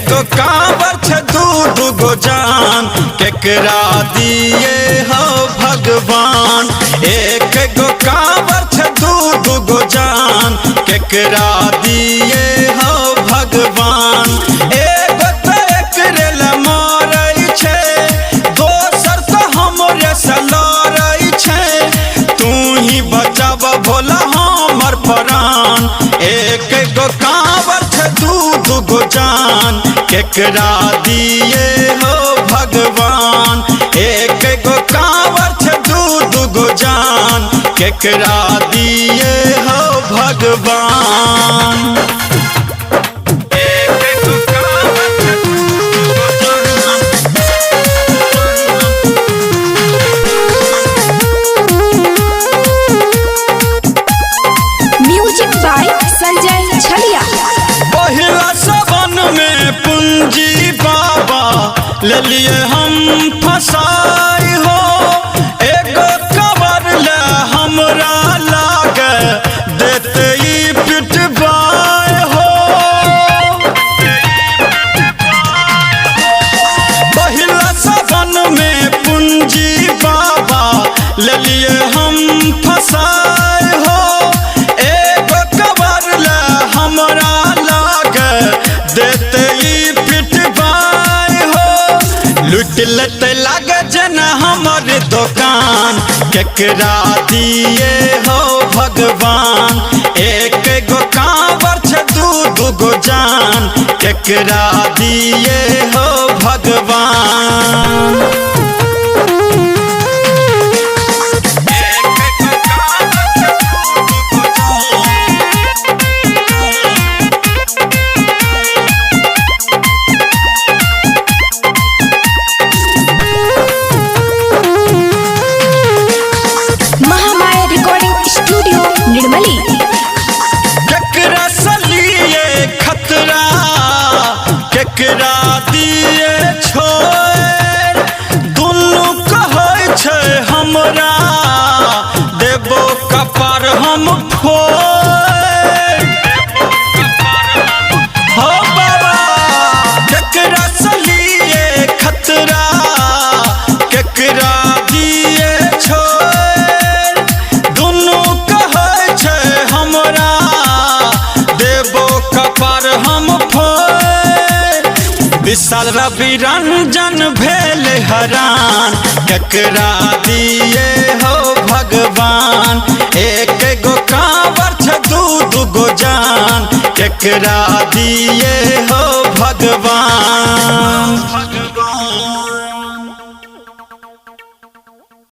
गो कांवर छे दू गो जान, केकरा दिए हो भगवान। एक गो कांवर छे दू गो जान, केकरा दिए हो भगवान। एगो तो एकरे ले मरै छे, दोसर तो हमरे से लड़ै छे। तू ही बचाव भोला हमर प्राण। एक गो कांवर छे दू गो जान, केकरा दिए हो भगवान। एक गो कांवर छे दू गो जान, केकरा दिए हो भगवान। म्यूजिक बाय संजय छलिया। पहिला सावन में पूंजी बाबा ले लिए हम फसाई हो। एगो कवर ले हमरा लागे देते ही पिटवाए हो। पहिला सावन में पूंजी बाबा ले लिए हम फसाए हो। एगो कवर ले हमरा लागे देते ही पिटवाए हो। लूट लेते लागे जना हमर दुकान, केकरा दिए हो भगवान। एक गो कांवर छे दू गो जान, केकरा दिए हो भगवान। Mahamaya recording studio Nirmali. केकरा सलिए खतरा, केकरा दिए छोड़। दुनू कहै छै हमरा देबो कपार हम फोड़। हो बाबा केकरा सलिए खतरा, केकरा दिए छोड़। दुनू कहै छै हमरा देबो कपार हम फोड़। विशाल रवि रंजन भेल हरान, केकरा दिए हो भगवान। एक गो कांवर छे दू गो जान, केकरा दिए हो भगवान।